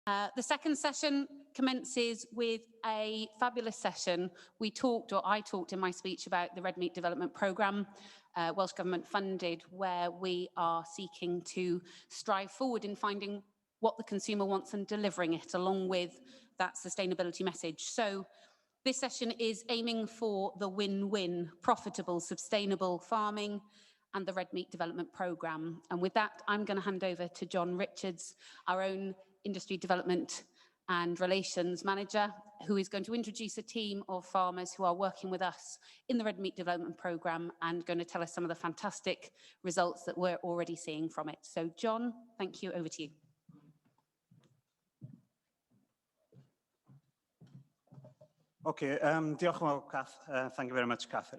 The second session commences with a fabulous session. I talked in my speech about the Red Meat Development Programme, Welsh Government funded, where we are seeking to strive forward in finding what the consumer wants and delivering it along with that sustainability message. So this session is aiming for the win-win, profitable, sustainable farming and the Red Meat Development Programme. And with that, I'm going to hand over to John Richards, our own Industry Development and Relations Manager, who is going to introduce a team of farmers who are working with us in the Red Meat Development Programme and going to tell us some of the fantastic results that we're already seeing from it. So John, thank you, over to you. Okay, diolch yn fawr, Kath. Thank you very much, Kath.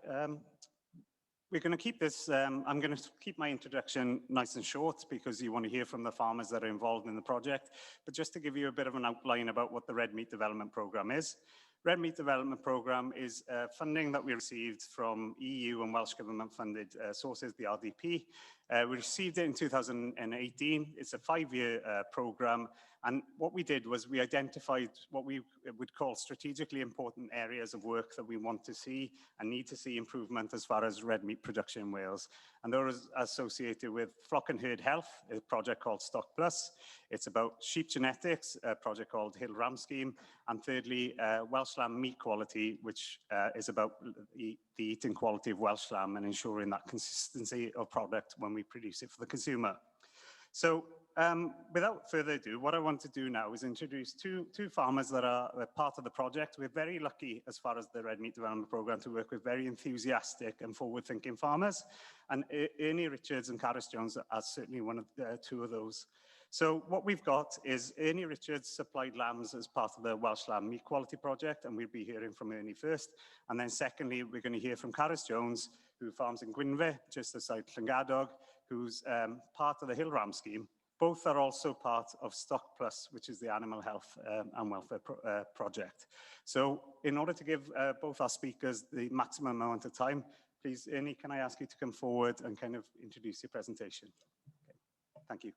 We're going to keep this, I'm going to keep my introduction nice and short because you want to hear from the farmers that are involved in the project. But just to give you a bit of an outline about what the Red Meat Development Programme is. Red Meat Development Programme is funding that we received from EU and Welsh Government funded sources, the RDP. We received it in 2018. It's a 5-year programme. And what we did was we identified what we would call strategically important areas of work that we want to see and need to see improvement as far as red meat production in Wales. And those are associated with flock and herd health, a project called Stock Plus. It's about sheep genetics, a project called Hill Ram Scheme. And thirdly, Welsh lamb meat quality, which is about the eating quality of Welsh lamb and ensuring that consistency of product when we produce it for the consumer. So without further ado, what I want to do now is introduce two farmers that are part of the project. We're very lucky as far as the Red Meat Development Programme to work with very enthusiastic and forward-thinking farmers. And Ernie Richards and Carys Jones are certainly one of two of those. So what we've got is Ernie Richards supplied lambs as part of the Welsh Lamb Meat Quality Project, and we'll be hearing from Ernie first. And then secondly, we're going to hear from Carys Jones, who farms in Gwynfe, just outside Cynhadledd, who's part of the Hill Ram Scheme. Both are also part of Stock Plus, which is the animal health and welfare project. So in order to give both our speakers the maximum amount of time, please, Ernie, can I ask you to come forward and kind of introduce your presentation? Okay. Thank you.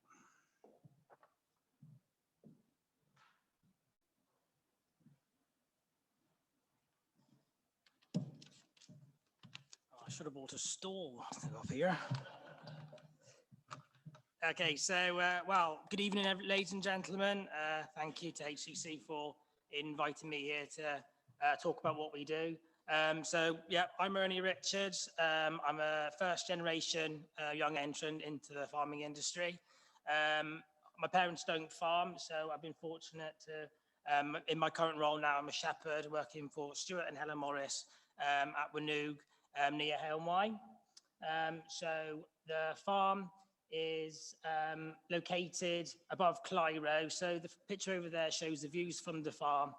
I should have bought a stall up here. Okay, so, well, good evening, ladies and gentlemen. Thank you to HCC for inviting me here to talk about what we do. So, yeah, I'm Ernie Richards. I'm a first-generation young entrant into the farming industry. My parents don't farm, so I've been fortunate to, in my current role now, I'm a shepherd working for Stuart and Helen Morris at Wynwg near Helmwy. So the farm is located above Clyro. So the picture over there shows the views from the farm.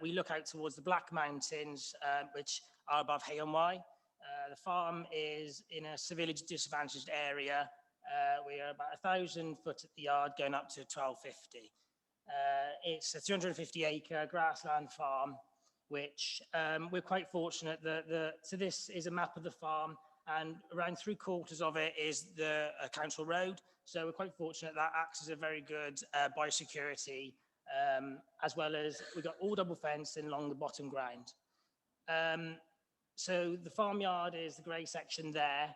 We look out towards the Black Mountains, which are above Helmwy. The farm is in a severely disadvantaged area. We are about 1,000 foot at the yard, going up to 1,250. It's a 250-acre grassland farm, which we're quite fortunate that so this is a map of the farm, and around 3/4 of it is the council road. So we're quite fortunate that acts as a very good biosecurity, as well as we've got all double fencing along the bottom ground. So the farmyard is the grey section there,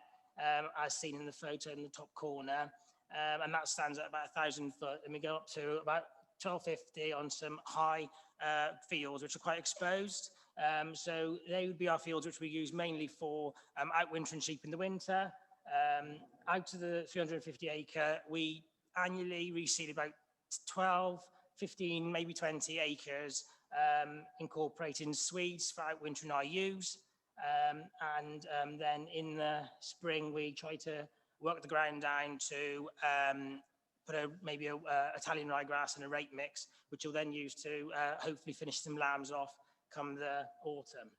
as seen in the photo in the top corner, and that stands at about 1,000 foot, and we go up to about 1,250 on some high fields which are quite exposed. So they would be our fields which we use mainly for outwintering sheep in the winter. Out of the 350 acre, we annually reseed about 12, 15, maybe 20 acres, incorporating Swedes for outwintering IUs. And then in the spring, we try to work the ground down to put maybe a Italian ryegrass and a rape mix, which you'll then use to hopefully finish some lambs off come the autumn.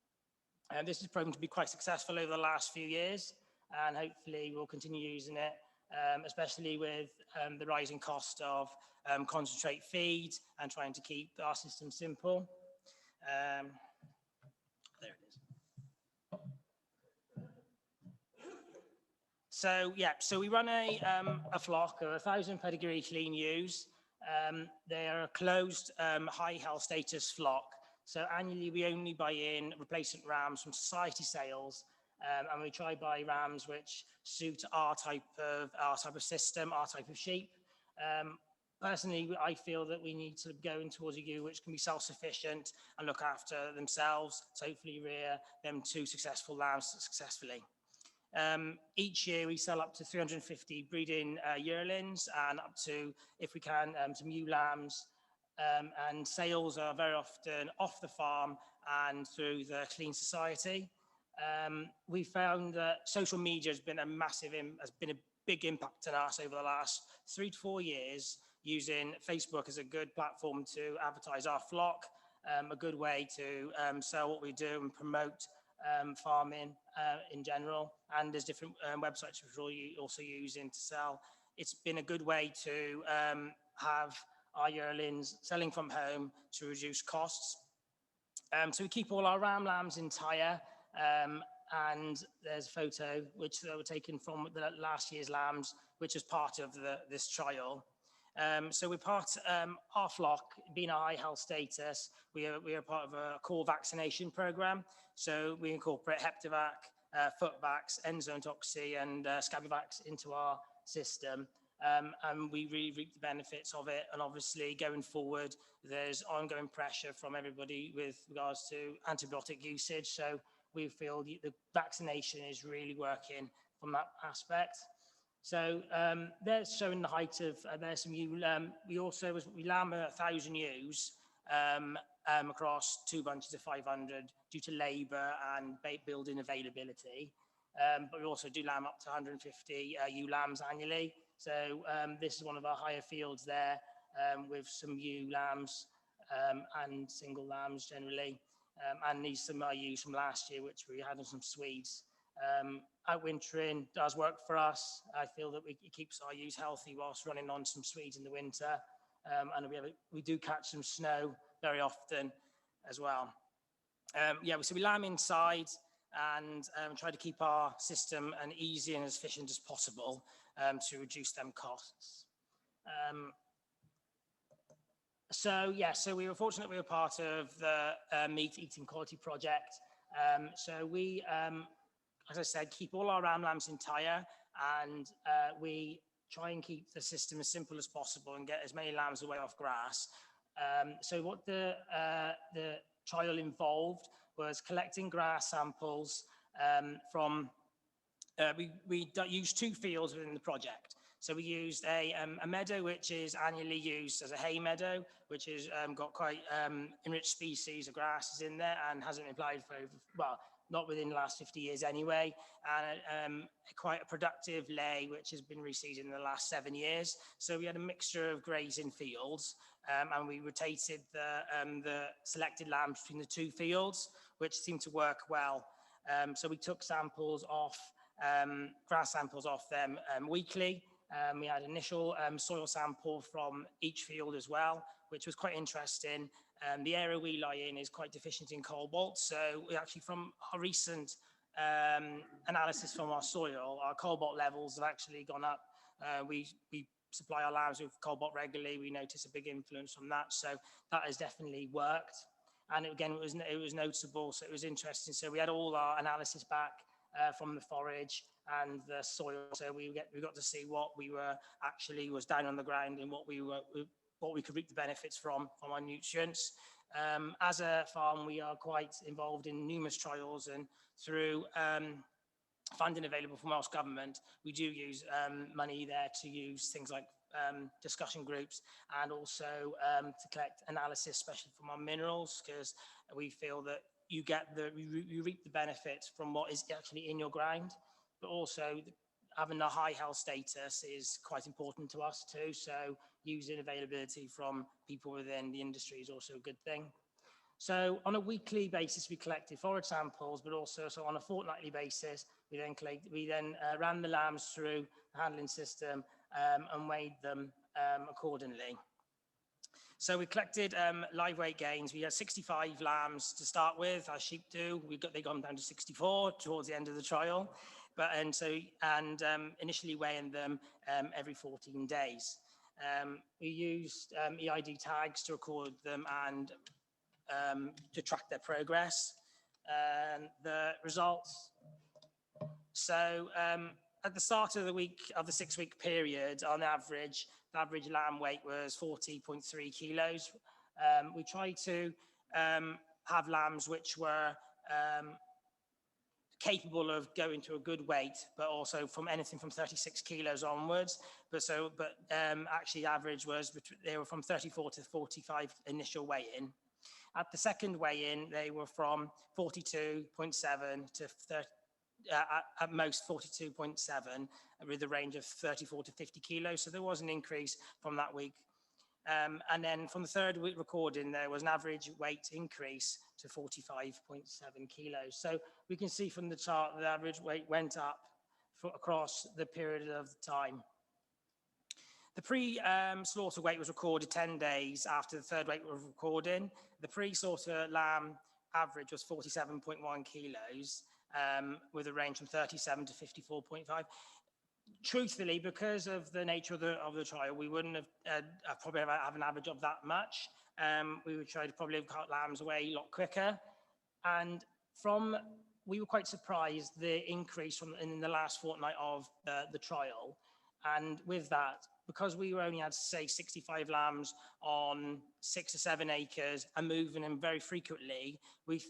And this has proven to be quite successful over the last few years, and hopefully we'll continue using it, especially with the rising cost of concentrate feed and trying to keep our system simple. There it is. So yeah, so we run a flock of 1,000 pedigree clean ewes. They are a closed, high health status flock. So annually, we only buy in replacement rams from society sales, and we try buy rams which suit our type of system, our type of sheep. Personally, I feel that we need to go in towards a ewe which can be self-sufficient and look after themselves, to hopefully rear them 2 successful lambs successfully. Each year we sell up to 350 breeding yearlings and up to, if we can, some ewe lambs. And sales are very often off the farm and through the Clean Society. We found that social media has been a big impact on us over the last 3 to 4 years, using Facebook as a good platform to advertise our flock, a good way to sell what we do and promote farming in general. And there's different websites which we're also using to sell. It's been a good way to have our yearlings selling from home to reduce costs. So we keep all our ram lambs entire, and there's a photo which were taken from the last year's lambs, which is part of this trial. So we're our flock, being a high health status, we are part of a core vaccination program. So we incorporate Heptavac, Footvax, Enzotoxy, and Scabivax into our system. And we really reap the benefits of it. And obviously, going forward, there's ongoing pressure from everybody with regards to antibiotic usage. So we feel the vaccination is really working from that aspect. So they're showing the height of, there's some ewe, we lamb 1,000 ewes across 2 bunches of 500 due to labour and building availability. But we also do lamb up to 150 ewe lambs annually. So this is one of our higher fields there, with some ewe lambs and single lambs generally. And these some are ewes from last year, which we had on some Swedes. Outwintering does work for us. I feel that it keeps our ewes healthy whilst running on some Swedes in the winter. And we do catch some snow very often as well. So we lamb inside and try to keep our system as easy and as efficient as possible to reduce them costs. So we were fortunate we were part of the Meat Eating Quality Project. So we, as I said, keep all our ram lambs entire, and we try and keep the system as simple as possible and get as many lambs away off grass. So what the trial involved was collecting grass samples from, we used 2 fields within the project. So we used a meadow which is annually used as a hay meadow, which has got quite enriched species of grasses in there and hasn't been applied for, not within the last 50 years anyway, and quite a productive lay which has been reseeded in the last 7 years. So we had a mixture of grazing fields, and we rotated the selected lambs between the 2 fields, which seemed to work well. So we took samples off, grass samples off them weekly. We had initial soil sample from each field as well, which was quite interesting. The area we lie in is quite deficient in cobalt. So we actually, from our recent analysis from our soil, our cobalt levels have actually gone up. We supply our lambs with cobalt regularly. We notice a big influence from that. So that has definitely worked. And again, it was noticeable. So it was interesting. So we had all our analysis back from the forage and the soil. So we got to see what we were actually was down on the ground and what we could reap the benefits from our nutrients. As a farm, we are quite involved in numerous trials, and through funding available from Welsh Government, we do use money there to use things like discussion groups, and also to collect analysis, especially from our minerals, because we feel that you reap the benefits from what is actually in your ground, but also having a high health status is quite important to us too. So using availability from people within the industry is also a good thing. So on a weekly basis, we collected forage samples, but also on a fortnightly basis, we then ran the lambs through the handling system and weighed them accordingly. So we collected live weight gains. We had 65 lambs to start with, as sheep do. They gone down to 64 towards the end of the trial, initially weighing them every 14 days. We used EID tags to record them and to track their progress. And the results. So at the start of the week, of the 6-week period, on average, the average lamb weight was 40.3 kilos. We tried to have lambs which were capable of going to a good weight, but also from anything from 36 kilos onwards. But actually average was, they were from 34 to 45 initial weigh-in. At the second weigh-in, they were from 42.7 to at most 42.7, with a range of 34 to 50 kilos. So there was an increase from that week. And then from the third week recording, there was an average weight increase to 45.7 kilos. So we can see from the chart the average weight went up across the period of time. The pre-slaughter weight was recorded 10 days after the third weight was recording. The pre-slaughter lamb average was 47.1 kilos, with a range from 37 to 54.5. Truthfully, because of the nature of the trial, we wouldn't have probably have an average of that much. We would try to probably have cut lambs away a lot quicker. And we were quite surprised the increase in the last fortnight of the trial. And with that, because we only had, say, 65 lambs on 6 or 7 acres and moving them very frequently, we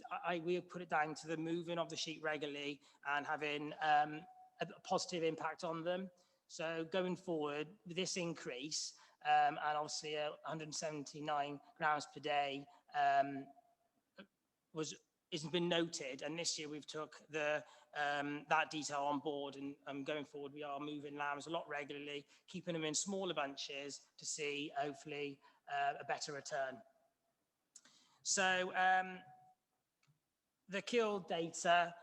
put it down to the moving of the sheep regularly and having a positive impact on them. So going forward, with this increase, and obviously 179 grams per day has been noted, and this year we've took that detail on board, and going forward we are moving lambs a lot regularly, keeping them in smaller bunches to see hopefully a better return. So the kill data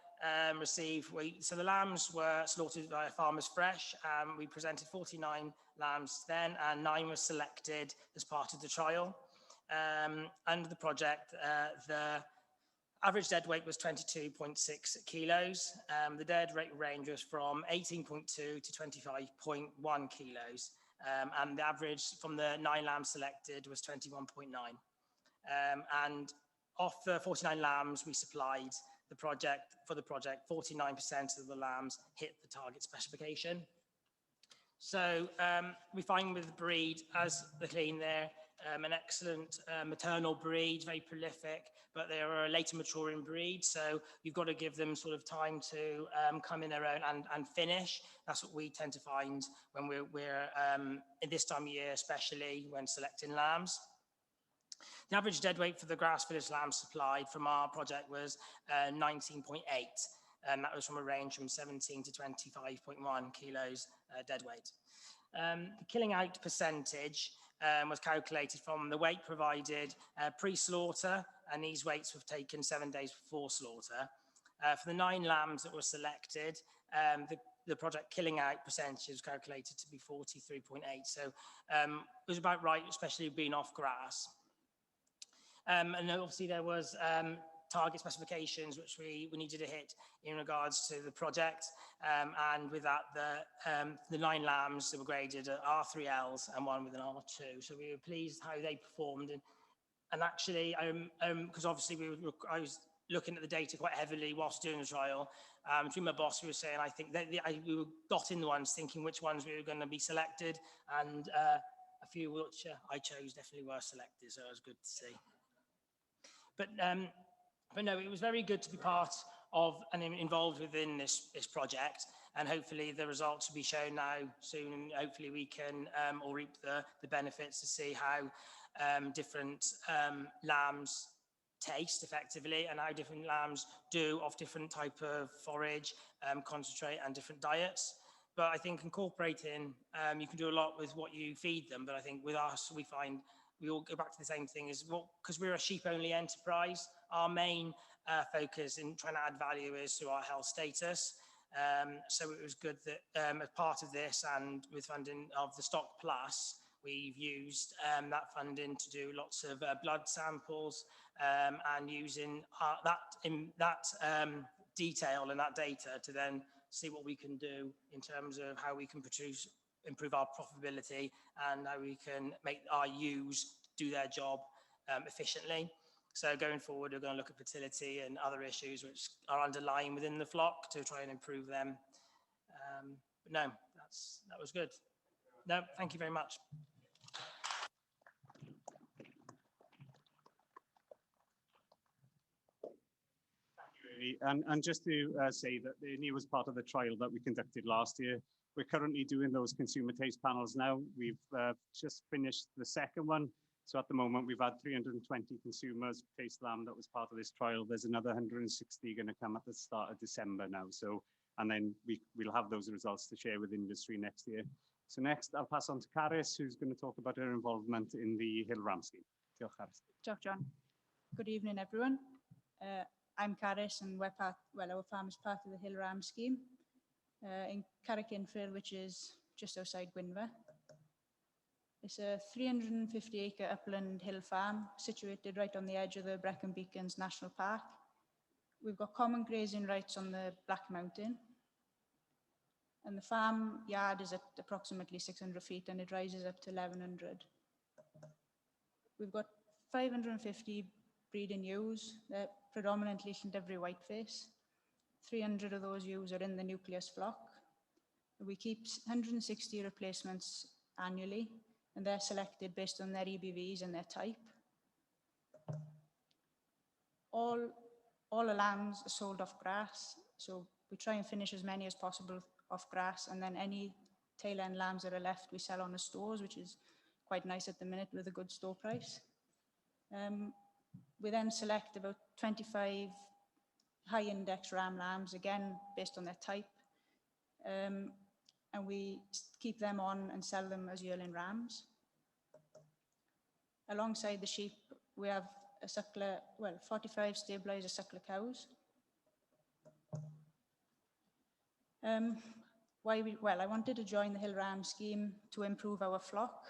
received, so the lambs were slaughtered by Farmers Fresh. We presented 49 lambs then, and 9 were selected as part of the trial. Under the project, the average dead weight was 22.6 kilos. The dead weight range was from 18.2 to 25.1 kilos. And the average from the 9 lambs selected was 21.9. And of the 49 lambs we supplied for the project, 49% of the lambs hit the target specification. So we find with the breed, as the clean there, an excellent maternal breed, very prolific, but they are a later maturing breed. So you've got to give them sort of time to come in their own and finish. That's what we tend to find when we're in this time of year, especially when selecting lambs. The average dead weight for the grass-finished lambs supplied from our project was 19.8, and that was from a range from 17 to 25.1 kilos dead weight. The killing out percentage was calculated from the weight provided pre-slaughter, and these weights were taken 7 days before slaughter. For the 9 lambs that were selected, the project killing out percentage was calculated to be 43.8, so it was about right, especially being off grass. And obviously there was target specifications which we needed to hit in regards to the project, and with that the 9 lambs that were graded at R3Ls and 1 with an R2, so we were pleased how they performed. And actually because obviously I was looking at the data quite heavily whilst doing the trial. Between my boss, we were saying I think that we were dotting the ones, thinking which ones we were going to be selected, and a few which I chose definitely were selected, so it was good to see. But no, it was very good to be part of and involved within this project, and hopefully the results will be shown now soon, and hopefully we can all reap the benefits to see how different lambs taste effectively, and how different lambs do off different type of forage, concentrate, and different diets. But I think incorporating, you can do a lot with what you feed them, but I think with us, we find we all go back to the same thing, is because we're a sheep-only enterprise, our main focus in trying to add value is to our health status. So it was good that as part of this, and with funding of the Stock Plus, we've used that funding to do lots of blood samples, and using that detail and that data to then see what we can do in terms of how we can produce improve our profitability and how we can make our ewes do their job efficiently. So going forward, we're going to look at fertility and other issues which are underlying within the flock to try and improve them. But no, that was good. No, thank you very much. And just to say that Ernie was part of the trial that we conducted last year. We're currently doing those consumer taste panels now. We've just finished the second one. So at the moment, we've had 320 consumers taste lamb that was part of this trial. There's another 160 going to come at the start of December now. So, and then we'll have those results to share with industry next year. So next, I'll pass on to Carys, who's going to talk about her involvement in the Hill Ram scheme. Diolch, Carys. Diolch, John. Good evening, everyone. I'm Carys, and we're our farm is part of the Hill Ram scheme in Carrick Infil, which is just outside Gwynfa. It's a 350-acre upland hill farm situated right on the edge of the Brecon Beacons National Park. We've got common grazing rights on the Black Mountain, and the farm yard is at approximately 600 feet and it rises up to 1100. We've got 550 breeding ewes. They're predominantly Llandudno whiteface. 300 of those ewes are in the nucleus flock. We keep 160 replacements annually, and they're selected based on their EBVs and their type. All the lambs are sold off grass, so we try and finish as many as possible off grass, and then any tail end lambs that are left we sell on the stores, which is quite nice at the minute with a good store price. We then select about 25 high index ram lambs, again based on their type, and we keep them on and sell them as yearling rams. Alongside the sheep, we have a suckler, 45 stabilizer suckler cows. I wanted to join the Hill Ram scheme to improve our flock,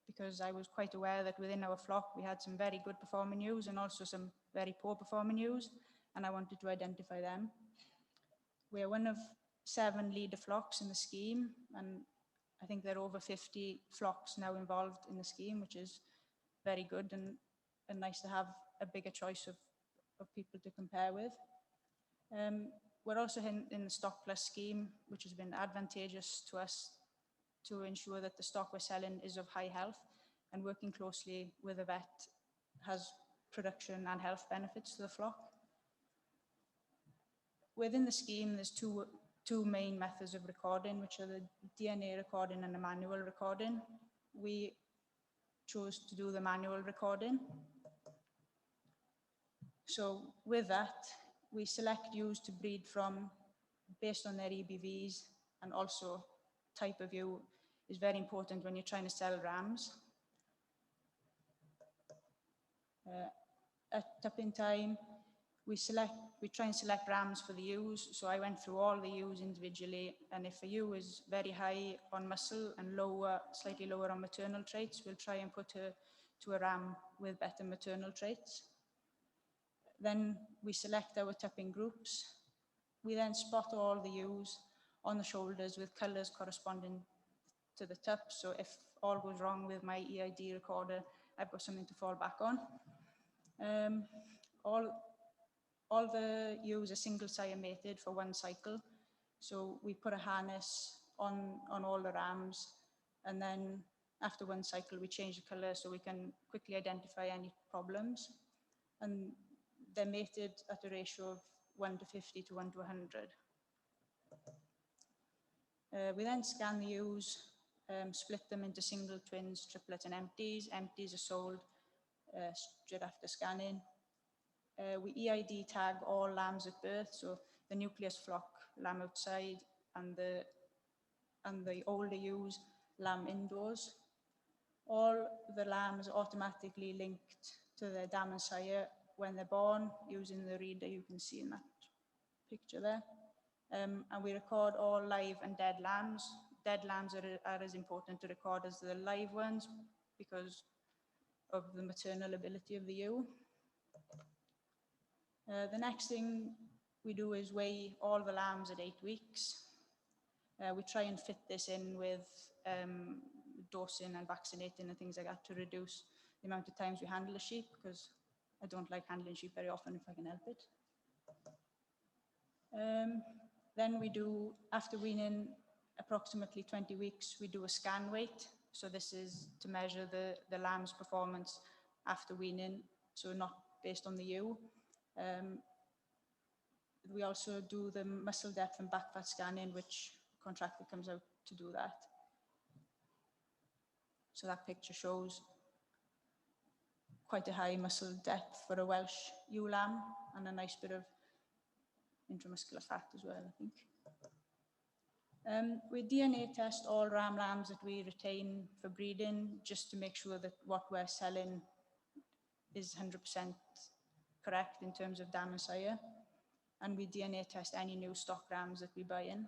because I was quite aware that within our flock we had some very good performing ewes and also some very poor performing ewes, and I wanted to identify them. We are one of 7 leader flocks in the scheme, and I think there are over 50 flocks now involved in the scheme, which is very good and nice to have a bigger choice of people to compare with. We're also in the Stock Plus scheme, which has been advantageous to us to ensure that the stock we're selling is of high health, and working closely with a vet has production and health benefits to the flock. Within the scheme, there's two main methods of recording, which are the DNA recording and the manual recording. We chose to do the manual recording. So with that, we select ewes to breed from based on their EBVs, and also type of ewe is very important when you're trying to sell rams. At tapping time, we try and select rams for the ewes. So I went through all the ewes individually, and if a ewe is very high on muscle and slightly lower on maternal traits, we'll try and put her to a ram with better maternal traits. Then we select our tapping groups. We then spot all the ewes on the shoulders with colours corresponding to the tup. So if all goes wrong with my EID recorder, I've got something to fall back on. All the ewes are single sire mated for 1 cycle. So we put a harness on all the rams, and then after 1 cycle we change the colour so we can quickly identify any problems. And they're mated at a ratio of 1:50 to 1:100. We then scan the ewes, split them into single, twins, triplets and empties. Empties are sold straight after scanning. We EID tag all lambs at birth, so the nucleus flock lamb outside and the older ewes lamb indoors. All the lambs are automatically linked to their dam and sire when they're born using the reader you can see in that picture there. And we record all live and dead lambs. Dead lambs are as important to record as the live ones because of the maternal ability of the ewe. The next thing we do is weigh all the lambs at 8 weeks. We try and fit this in with dosing and vaccinating and things like that to reduce the amount of times we handle a sheep, because I don't like handling sheep very often if I can help it. Then we do, after weaning approximately 20 weeks, we do a scan weight. So this is to measure the lamb's performance after weaning, so not based on the ewe. We also do the muscle depth and back fat scanning, which contractor comes out to do that. So that picture shows quite a high muscle depth for a Welsh ewe lamb and a nice bit of intramuscular fat as well, I think. We DNA test all ram lambs that we retain for breeding, just to make sure that what we're selling is 100% correct in terms of dam and sire. And we DNA test any new stock rams that we buy in.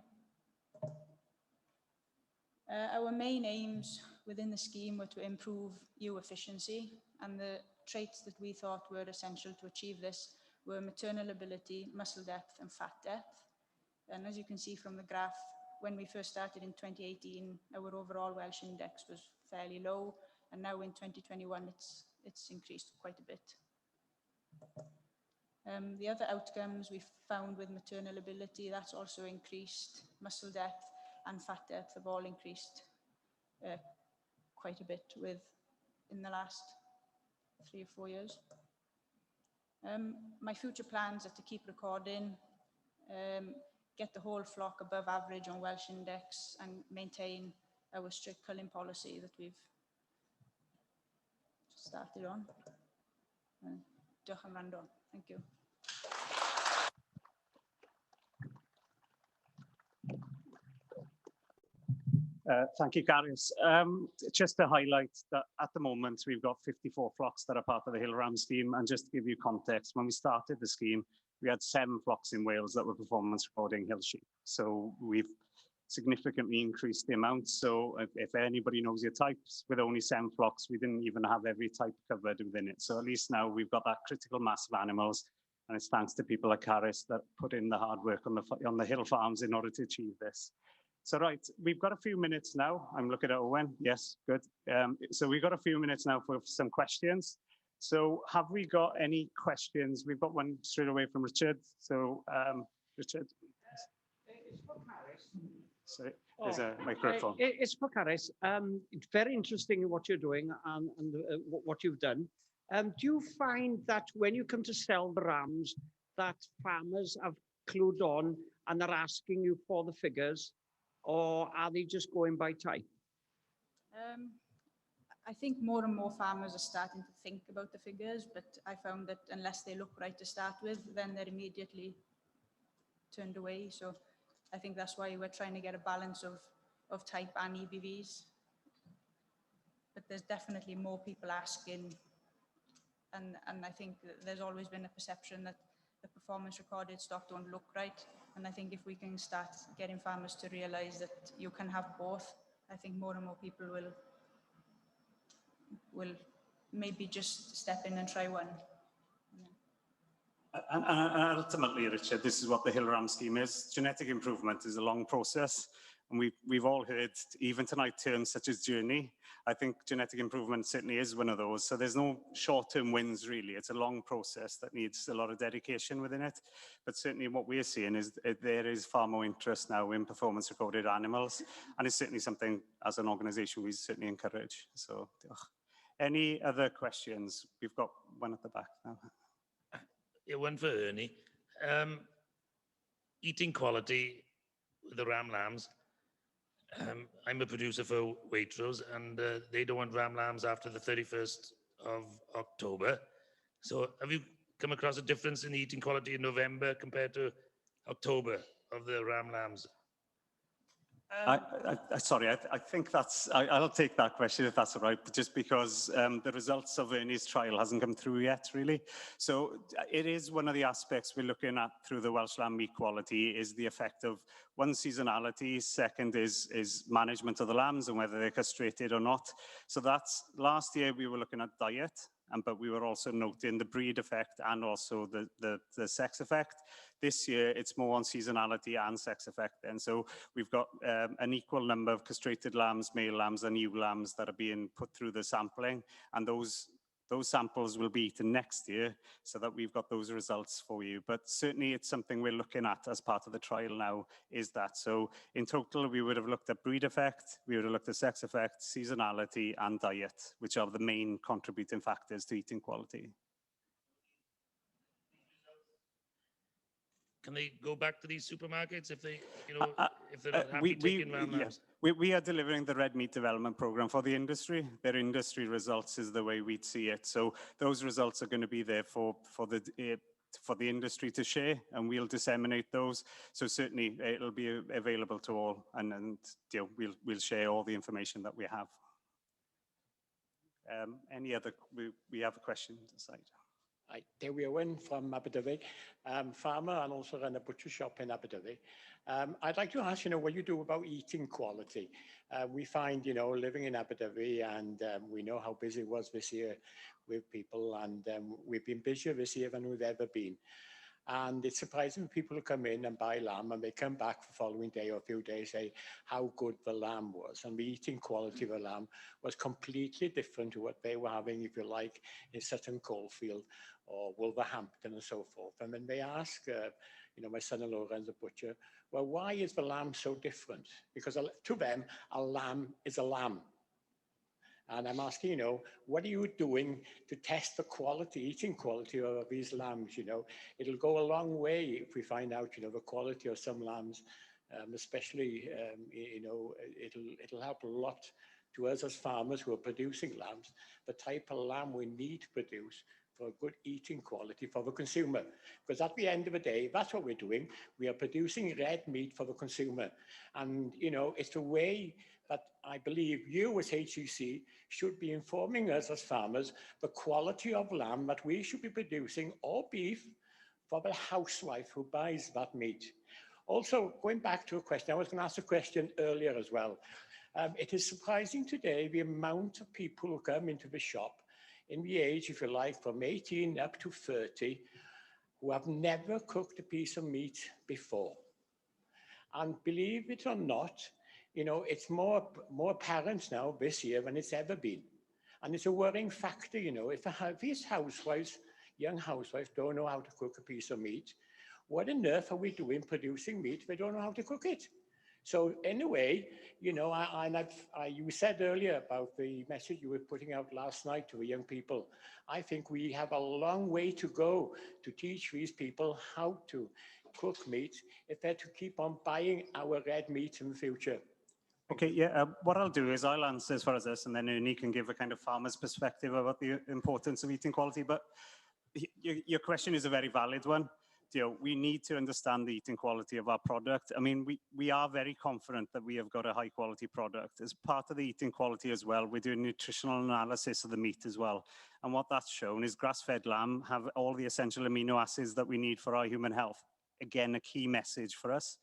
Our main aims within the scheme were to improve ewe efficiency, and the traits that we thought were essential to achieve this were maternal ability, muscle depth, and fat depth. And as you can see from the graph, when we first started in 2018, our overall Welsh index was fairly low, and now in 2021, it's increased quite a bit. The other outcomes we found with maternal ability, that's also increased. Muscle depth and fat depth have all increased quite a bit in the last 3 or 4 years. My future plans are to keep recording, get the whole flock above average on Welsh index, and maintain our strict culling policy that we've started on. Diolch am wrando. Thank you. Thank you, Carys. Just to highlight that at the moment, we've got 54 flocks that are part of the Hill Ram scheme. And just to give you context, when we started the scheme, we had 7 flocks in Wales that were performance recording hill sheep. So we've significantly increased the amount. So if anybody knows your types, with only 7 flocks, we didn't even have every type covered within it. So at least now we've got that critical mass of animals. And it's thanks to people like Carys that put in the hard work on the hill farms in order to achieve this. So right, we've got a few minutes now. I'm looking at Owen. Yes, good. So we've got a few minutes now for some questions. So have we got any questions? We've got one straight away from Richard. So Richard. It's for Carys. Sorry, there's a microphone. It's for Carys. It's very interesting what you're doing and what you've done. Do you find that when you come to sell the rams, that farmers have clued on and they're asking you for the figures? Or are they just going by type? I think more and more farmers are starting to think about the figures, but I found that unless they look right to start with, then they're immediately turned away. So I think that's why we're trying to get a balance of type and EBVs. But there's definitely more people asking, and I think that there's always been a perception that the performance recorded stock don't look right. And I think if we can start getting farmers to realize that you can have both, I think more and more people will maybe just step in and try one. Yeah. And ultimately, Richard, this is what the Hill Ram scheme is. Genetic improvement is a long process. And we've all heard, even tonight, terms such as journey. I think genetic improvement certainly is one of those. So there's no short-term wins, really. It's a long process that needs a lot of dedication within it. But certainly what we're seeing is there is far more interest now in performance-recorded animals. And it's certainly something, as an organisation, we certainly encourage. So any other questions? We've got one at the back now. Yeah, one for Ernie. Eating quality with the ram lambs. I'm a producer for Waitrose, and they don't want ram lambs after the 31st of October. So have you come across a difference in the eating quality in November compared to October of the ram lambs? Sorry, I think I'll take that question if that's all right, but just because the results of Ernie's trial hasn't come through yet, really. So it is one of the aspects we're looking at through the Welsh lamb meat quality is the effect of, one, seasonality, second is management of the lambs and whether they're castrated or not. So that's, last year we were looking at diet, but we were also noting the breed effect and also the sex effect. This year, it's more on seasonality and sex effect. And so we've got an equal number of castrated lambs, male lambs and ewe lambs that are being put through the sampling. And those samples will be eaten next year so that we've got those results for you. But certainly it's something we're looking at as part of the trial now, is that. So in total, we would have looked at breed effect, we would have looked at sex effect, seasonality and diet, which are the main contributing factors to eating quality. Can they go back to these supermarkets if they, if they're not happy taking ram lambs? We are delivering the red meat development program for the industry. Their industry results is the way we'd see it. So those results are going to be there for the industry to share, and we'll disseminate those. So certainly it'll be available to all, and we'll share all the information that we have. Any other? We have a question to the side. Hi, Dewi Owen from Aberdyfi, farmer and also run a butcher shop in Aberdyfi. I'd like to ask, what you do about eating quality. We find, living in Aberdyfi, and we know how busy it was this year with people, and we've been busier this year than we've ever been. And it's surprising when people who come in and buy lamb and they come back the following day or a few days, say how good the lamb was. And the eating quality of the lamb was completely different to what they were having, if you like, in Sutton Coldfield or Wolverhampton and so forth. And then they ask, my son-in-law runs a butcher, well, why is the lamb so different? Because to them, a lamb is a lamb. And I'm asking, what are you doing to test the quality, eating quality of these lambs? It'll go a long way if we find out, the quality of some lambs, especially, it'll help a lot to us as farmers who are producing lambs, the type of lamb we need to produce for good eating quality for the consumer. Because at the end of the day, that's what we're doing. We are producing red meat for the consumer. And, it's a way that I believe you as HCC should be informing us as farmers the quality of lamb that we should be producing, or beef, for the housewife who buys that meat. Also, going back to a question, I was going to ask a question earlier as well. It is surprising today the amount of people who come into the shop in the age, if you like, from 18 up to 30, who have never cooked a piece of meat before. And believe it or not, it's more apparent now this year than it's ever been. And it's a worrying factor, if these housewives, young housewives, don't know how to cook a piece of meat, what on earth are we doing producing meat if they don't know how to cook it? So anyway, you said earlier about the message you were putting out last night to the young people. I think we have a long way to go to teach these people how to cook meat if they're to keep on buying our red meat in the future. Okay, yeah, what I'll do is I'll answer as far as this, and then Ernie can give a kind of farmer's perspective about the importance of eating quality. But your question is a very valid one. We need to understand the eating quality of our product. I mean, we are very confident that we have got a high quality product. As part of the eating quality as well, we're doing nutritional analysis of the meat as well. And what that's shown is grass-fed lamb have all the essential amino acids that we need for our human health. Again, a key message for us.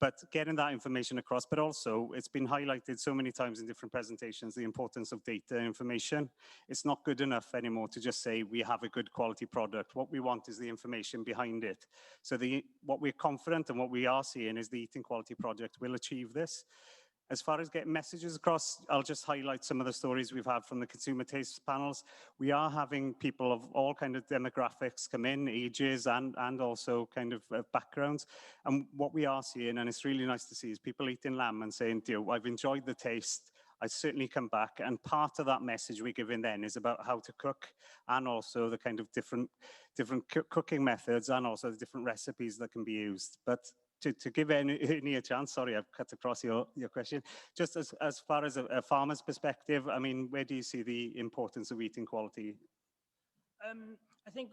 But getting that information across, but also it's been highlighted so many times in different presentations, the importance of data information. It's not good enough anymore to just say we have a good quality product. What we want is the information behind it. So what we're confident and what we are seeing is the eating quality project will achieve this. As far as getting messages across, I'll just highlight some of the stories we've had from the consumer taste panels. We are having people of all kind of demographics come in, ages and also kind of backgrounds. And what we are seeing, and it's really nice to see, is people eating lamb and saying, I've enjoyed the taste. I certainly come back. And part of that message we're giving then is about how to cook, and also the kind of different cooking methods, and also the different recipes that can be used. But to give any a chance, sorry, I've cut across your question. Just as far as a farmer's perspective, I mean, where do you see the importance of eating quality? I think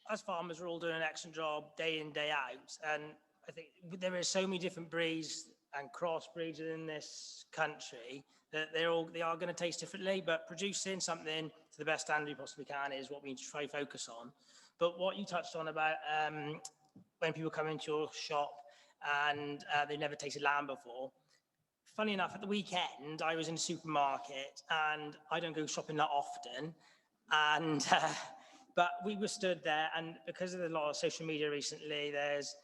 as farmers, we're all doing an excellent job day in, day out. And I think there are so many different breeds and crossbreeds in this country that they are going to taste differently, but producing something to the best standard we possibly can is what we need to try to focus on. But what you touched on about when people come into your shop and they've never tasted lamb before. Funny enough, at the weekend, I was in a supermarket, and I don't go shopping that often. And but we were stood there, and because of a lot of social media recently, there's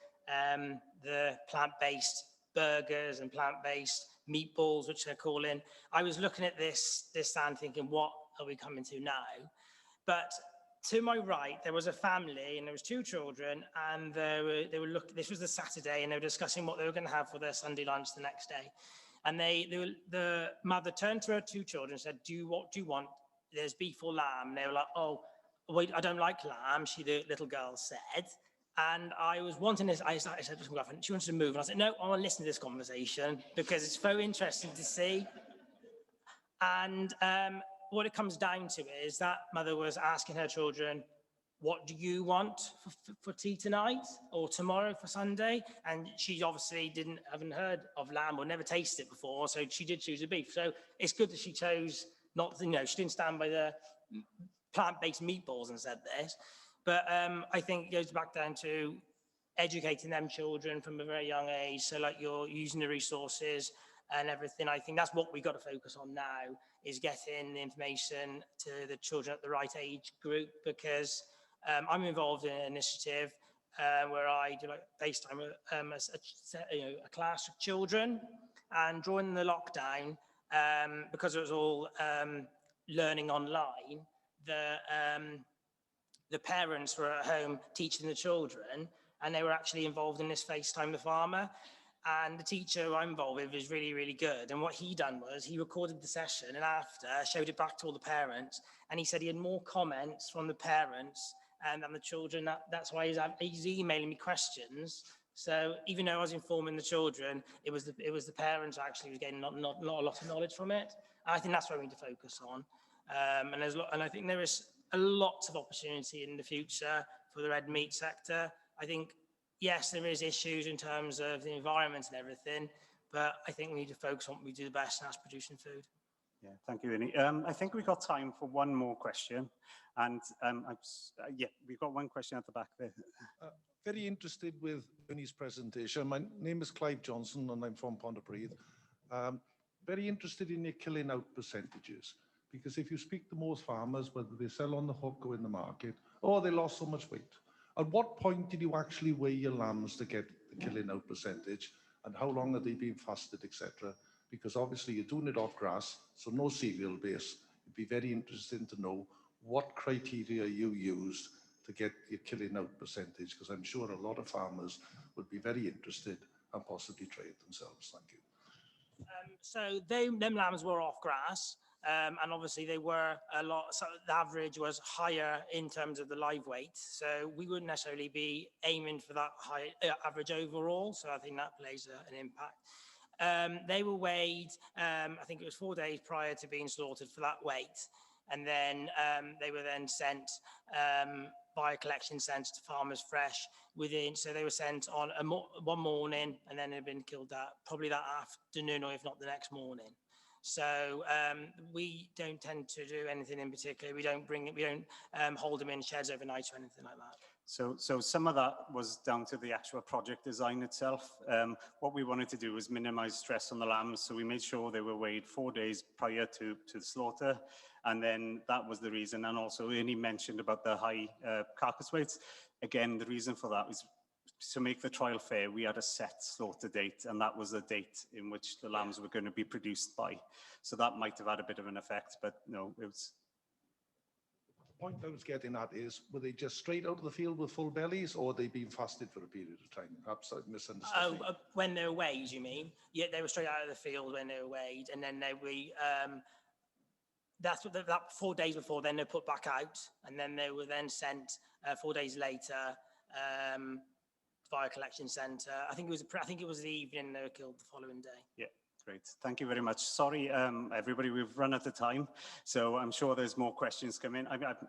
the plant-based burgers and plant-based meatballs, which they're calling. I was looking at this stand thinking, what are we coming to now? But to my right, there was a family and there was 2 children, and they were looking, this was the Saturday, and they were discussing what they were going to have for their Sunday lunch the next day. And the mother turned to her 2 children and said, what do you want? There's beef or lamb? And they were like, oh, wait, I don't like lamb, the little girl said. And I was wanting this, I said to my girlfriend, she wanted to move. And I said, no, I want to listen to this conversation because it's so interesting to see. And what it comes down to is that mother was asking her children, what do you want for tea tonight or tomorrow for Sunday? And she obviously haven't heard of lamb or never tasted it before, so she did choose a beef. So it's good that she chose not, she didn't stand by the plant-based meatballs and said this. But I think it goes back down to educating them children from a very young age. So like you're using the resources and everything. I think that's what we've got to focus on now, is getting the information to the children at the right age group, because I'm involved in an initiative where I do like FaceTime a class of children, and during the lockdown, because it was all learning online, the parents were at home teaching the children, and they were actually involved in this FaceTime the farmer. And the teacher who I'm involved with is really, really good. And what he done was he recorded the session and after showed it back to all the parents. And he said he had more comments from the parents than the children. That's why he's emailing me questions. So even though I was informing the children, it was the parents actually was getting not a lot of knowledge from it. And I think that's what we need to focus on. And I think there is a lot of opportunity in the future for the red meat sector. I think, yes, there is issues in terms of the environment and everything, but I think we need to focus on what we do the best, and that's producing food. Yeah, thank you, Ernie. I think we've got time for one more question. And yeah, we've got one question at the back there. Very interested with Ernie's presentation. My name is Clive Johnson and I'm from Pontypridd. Very interested in your killing out percentages, because if you speak to most farmers, whether they sell on the hook or in the market, oh, they lost so much weight. At what point did you actually weigh your lambs to get the killing out percentage, and how long are they being fasted, etc.? Because obviously you're doing it off grass, so no cereal base. It'd be very interesting to know what criteria you used to get your killing out percentage, because I'm sure a lot of farmers would be very interested and possibly try it themselves. Thank you. So them lambs were off grass. And obviously they were a lot, so the average was higher in terms of the live weight. So we wouldn't necessarily be aiming for that high average overall. So I think that plays an impact. They were weighed, I think it was 4 days prior to being slaughtered for that weight. And then they were then sent by a collection centre to Farmers Fresh so they were sent on one morning, and then they'd been killed probably that afternoon, or if not the next morning. So we don't tend to do anything in particular. We don't hold them in sheds overnight or anything like that. So some of that was down to the actual project design itself. What we wanted to do was minimize stress on the lambs. So we made sure they were weighed 4 days prior to the slaughter. And then that was the reason. And also Ernie mentioned about the high carcass weights. Again, the reason for that was to make the trial fair, we had a set slaughter date, and that was the date in which the lambs were going to be produced by. So that might have had a bit of an effect, but no, it was... The point I was getting at is, were they just straight out of the field with full bellies, or they been fasted for a period of time? Perhaps I misunderstood. Oh, when they were weighed, you mean? Yeah, they were straight out of the field when they were weighed, and then that 4 days before, then they were put back out, and then they were then sent 4 days later via collection centre. I think it was the evening they were killed the following day. Yeah, great. Thank you very much. Sorry, everybody, we've run out of time, so I'm sure there's more questions coming.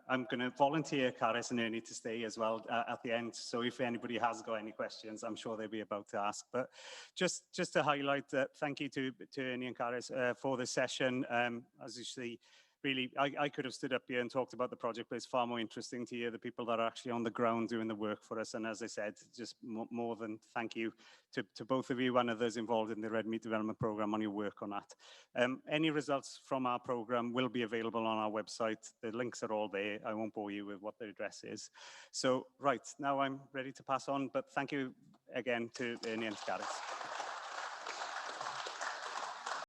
I'm going to volunteer Carys and Ernie to stay as well at the end. So if anybody has got any questions, I'm sure they'll be about to ask. But just to highlight, thank you to Ernie and Carys for the session. As you see, really, I could have stood up here and talked about the project, but it's far more interesting to hear the people that are actually on the ground doing the work for us. And as I said, just more than thank you to both of you and others involved in the Red Meat Development Programme on your work on that. Any results from our programme will be available on our website. The links are all there. I won't bore you with what the address is. So, right, now I'm ready to pass on, but thank you again to Ernie and Carys.